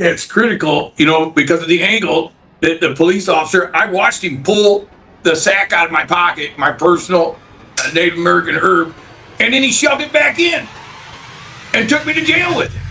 It's critical, because of the angle that the police officer, I watched him pull the sack out of my pocket, my personal Native American herb, and then he shoved it back in and took me to jail with it.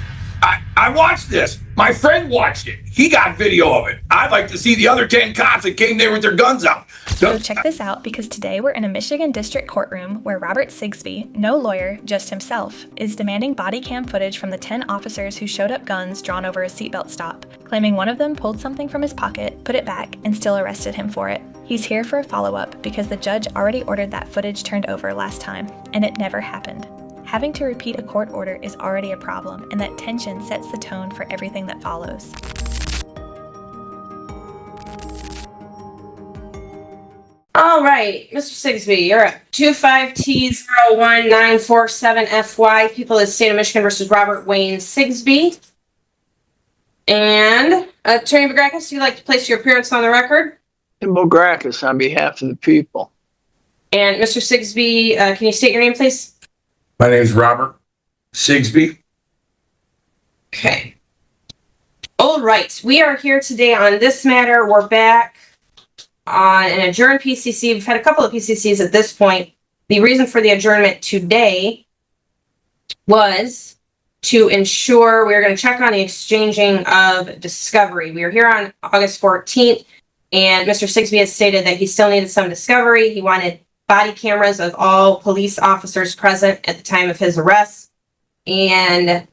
I watched this. My friend watched it. He got video of it. I'd like to see the other 10 cops that came there with their guns out. So check this out, because today we're in a Michigan district courtroom where Robert Sigsby, no lawyer, just himself, is demanding body cam footage from the 10 officers who showed up guns drawn over a seatbelt stop, claiming one of them pulled something from his pocket, put it back, and still arrested him for it. He's here for a follow-up because the judge already ordered that footage turned over last time, and it never happened. Having to repeat a court order is already a problem, and that tension sets the tone for everything that follows. All right, Mr. Sigsby, you're up. 25T01947FY, people of the state of Michigan versus Robert Wayne Sigsby. And Attorney Bagrakis, would you like to place your appearance on the record? Tim Bagrakis on behalf of the people. And Mr. Sigsby, can you state your name, please? My name's Robert Sigsby. Okay. All right, we are here today on this matter. We're back on an adjourned PCC. We've had a couple of PCCs at this point. The reason for the adjournment today was to ensure we were going to check on the exchanging of discovery. We were here on August 14th, and Mr. Sigsby has stated that he still needed some discovery. He wanted body cameras of all police officers present at the time of his arrest. And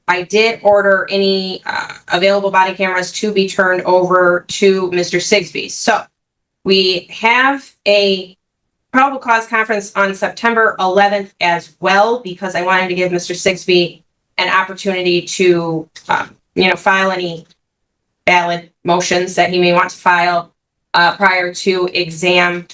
I did order any available body cameras to be turned over to Mr. Sigsby. So we have a probable cause conference on September 11th as well, because I wanted to give Mr. Sigsby an opportunity to, file any valid motions that he may want to file prior to exam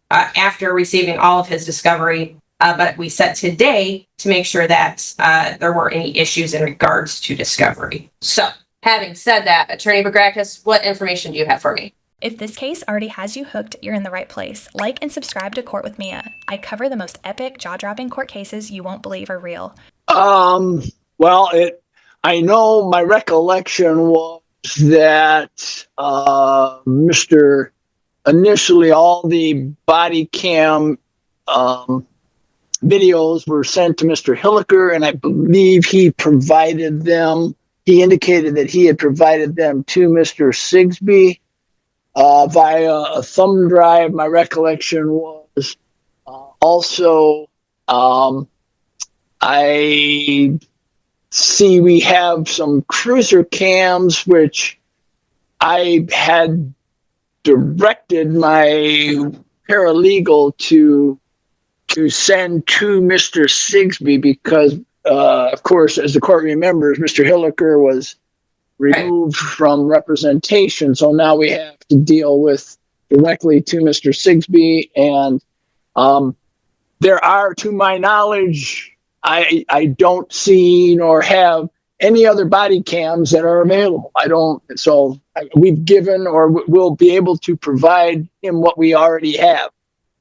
after receiving all of his discovery. But we set today to make sure that there were any issues in regards to discovery. So having said that, Attorney Bagrakis, what information do you have for me? If this case already has you hooked, you're in the right place. Like and subscribe to Court with Mia. I cover the most epic, jaw-dropping court cases you won't believe are real. I know my recollection was that initially all the body cam videos were sent to Mr. Hilliker, and I believe he provided them. He indicated that he had provided them to Mr. Sigsby via a thumb drive. My recollection was also I see we have some cruiser cams, which I had directed my paralegal to send to Mr. Sigsby because, of course, as the court remembers, Mr. Hilliker was removed from representation. So now we have to deal with directly to Mr. Sigsby. And there are, to my knowledge, I don't see nor have any other body cams that are available. We've given or will be able to provide him what we already have.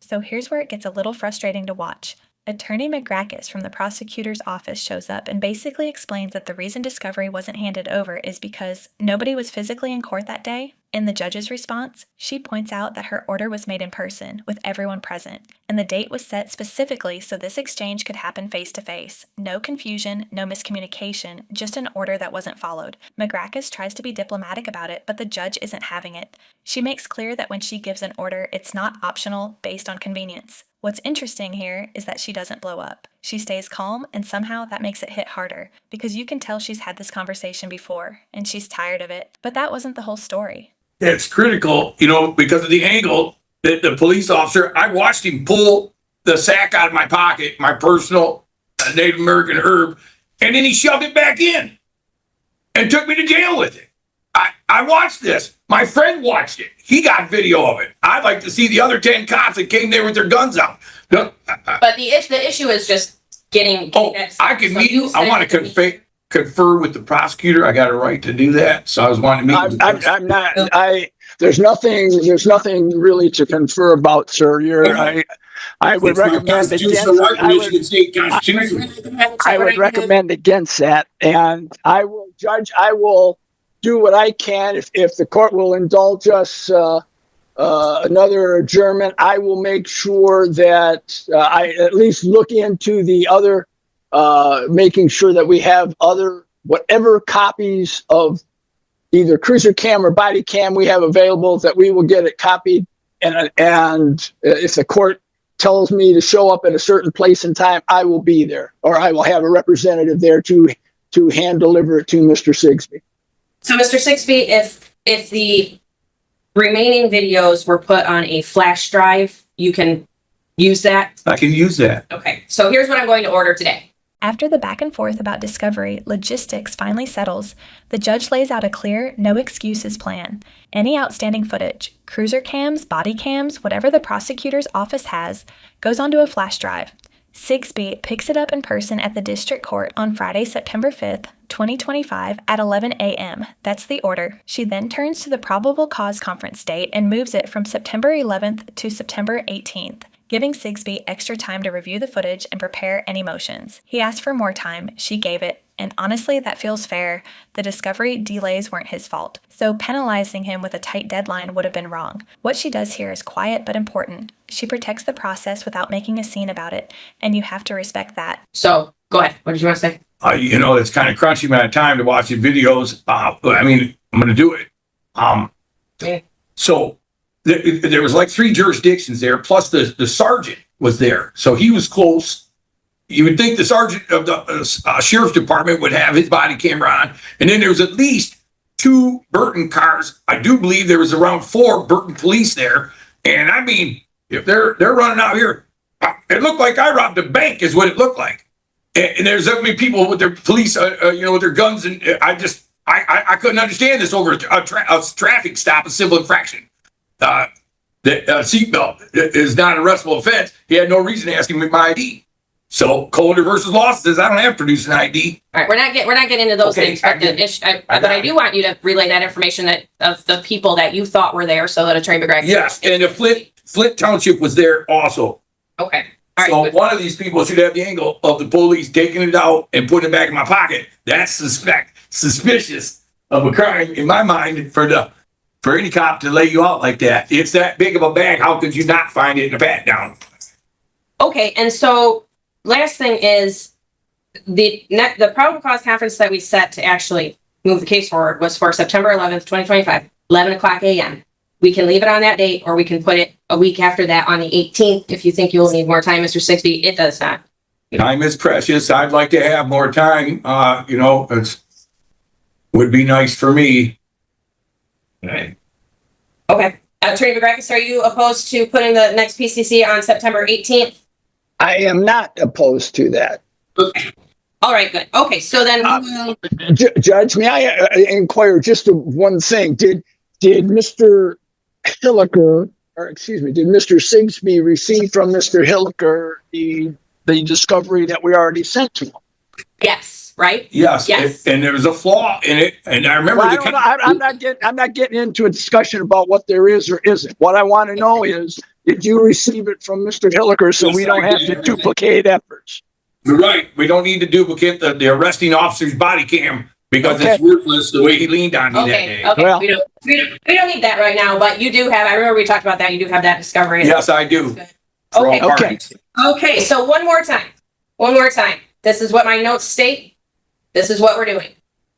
So here's where it gets a little frustrating to watch. Attorney Bagrakis from the prosecutor's office shows up and basically explains that the reason discovery wasn't handed over is because nobody was physically in court that day. In the judge's response, she points out that her order was made in person, with everyone present, and the date was set specifically so this exchange could happen face-to-face. No confusion, no miscommunication, just an order that wasn't followed. Bagrakis tries to be diplomatic about it, but the judge isn't having it. She makes clear that when she gives an order, it's not optional based on convenience. What's interesting here is that she doesn't blow up. She stays calm, and somehow that makes it hit harder, because you can tell she's had this conversation before, and she's tired of it. But that wasn't the whole story. It's critical, because of the angle that the police officer, I watched him pull the sack out of my pocket, my personal Native American herb, and then he shoved it back in and took me to jail with it. I watched this. My friend watched it. He got video of it. I'd like to see the other 10 cops that came there with their guns out. But the issue is just getting I can meet you. I want to confer with the prosecutor. I got a right to do that. So I was wanting to meet. I'm not. There's nothing really to confer about, sir. I would recommend against. I would recommend against that, and I will, Judge. I will do what I can. If the court will indulge us another adjournment, I will make sure that I at least look into the other, making sure that we have whatever copies of either cruiser cam or body cam we have available, that we will get it copied. And if the court tells me to show up at a certain place and time, I will be there, or I will have a representative there to hand deliver it to Mr. Sigsby. So, Mr. Sigsby, if the remaining videos were put on a flash drive, you can use that? I can use that. Okay, so here's what I'm going to order today. After the back and forth about discovery, logistics finally settles. The judge lays out a clear, no excuses plan. Any outstanding footage, cruiser cams, body cams, whatever the prosecutor's office has, goes onto a flash drive. Sigsby picks it up in person at the district court on Friday, September 5th, 2025 at 11 a.m. That's the order. She then turns to the probable cause conference date and moves it from September 11th to September 18th. Giving Sigsby extra time to review the footage and prepare any motions. He asked for more time, she gave it, and honestly, that feels fair. The discovery delays weren't his fault, so penalizing him with a tight deadline would have been wrong. What she does here is quiet but important. She protects the process without making a scene about it, and you have to respect that. So, go ahead. What did you want to say? It's kind of crunchy amount of time to watch the videos. I'm going to do it. Yeah. So there was like 3 jurisdictions there, plus the sergeant was there. So he was close. You would think the sergeant of the sheriff's department would have his body camera on. And then there was at least 2 Burton cars. I do believe there was around 4 Burton police there. And I mean, if they're running out here, it looked like I robbed a bank is what it looked like. And there's so many people with their police, with their guns. And I couldn't understand this over a traffic stop, a civil infraction. The seatbelt is not an arrestable offense. He had no reason to ask me my ID. So Colder versus Law says I don't have to produce an ID. All right, we're not getting into those Okay, things, but I do want you to relay that information of the people that you thought were there, so that Attorney McGregor. Yes, and the Flint Township was there also. Okay. All right. So Good. one of these people should have the angle of the police taking it out and putting it back in my pocket. That's suspicious of a crime in my mind for any cop to lay you out like that. It's that big of a bag. How could you not find it in a pat down? Okay, and so last thing is the probable cause conference that we set to actually move the case forward was for September 11th, 2025, 11 o'clock a.m. We can leave it on that date, or we can put it a week after that on the 18th if you think you'll need more time, Mr. Sigsby. It does not. Time is precious. I'd like to have more time. It would be nice for me. Okay. Attorney McGregor, are you opposed to putting the next PCC on September 18th? I am not opposed to that. Okay. All right, good. Okay, so then Judge, may I inquire just one thing? Did Mr. Hilliker, did Mr. Sigsby receive from Mr. Hilliker the discovery that we already sent to him? yes, right? Yes. Yes. And there was a flaw in it. And I remember I'm not getting into a discussion about what there is or isn't. What I want to know is, did you receive it from Mr. Hilliker so Yes, we don't I have did. to duplicate efforts? You're right. We don't need to duplicate the arresting officer's body cam because Okay. it's worthless the way he leaned on me that day. Okay. Well- we don't need that right now, but you do have, I remember we talked about that, you do have that discovery. Yes, I do. For all Okay. parties. Okay, so one more time. This is what my notes state. This is what we're doing.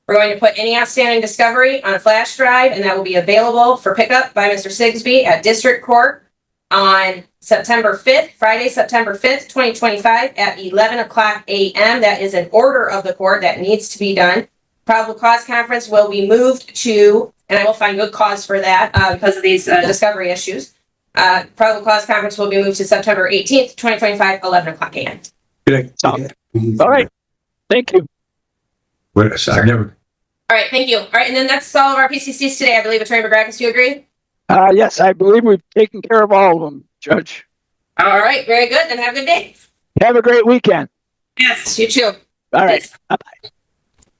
We're going to put any outstanding discovery on a flash drive, and that will be available for pickup by Mr. Sigsby at District Court on September 5th, Friday, September 5th, 2025 at 11 o'clock a.m. That is an order of the court that needs to be done. Probable cause conference will be moved to, and I will find good cause for that because of these discovery issues. Probable cause conference will be moved to September 18th, 2025, 11 o'clock a.m. All right. Thank you. I never. All right, thank you. All right, and then that's all of our PCCs today. I believe Attorney McGrath, do you agree? Yes, I believe we've taken care of all of them, Judge. All right, very good. Then have a good day. Have a great weekend. Yes, you too. All right. Yes.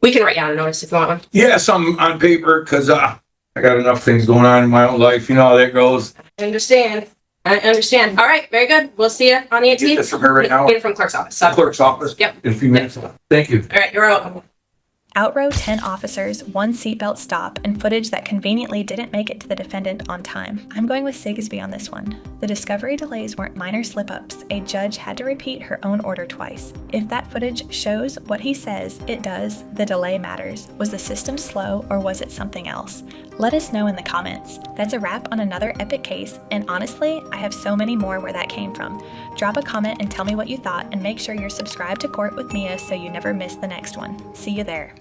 We can write you out a notice if you want one. Yeah, some on paper because I got enough things going on in my own life. You know how that goes. I understand. All right, very good. We'll see you on the 18th. Get this from her right now. Get it from clerk's office. So. Clerk's office. Yep. In a few minutes. Thank you. All right, you're welcome. Outrow 10 officers, 1 seatbelt stop, and footage that conveniently didn't make it to the defendant on time. I'm going with Sigsby on this one. The discovery delays weren't minor slip-ups. A judge had to repeat her own order twice. If that footage shows what he says it does, the delay matters. Was the system slow or was it something else? Let us know in the comments. That's a wrap on another epic case, and honestly, I have so many more where that came from. Drop a comment and tell me what you thought, and make sure you're subscribed to Court with Mia so you never miss the next one. See you there.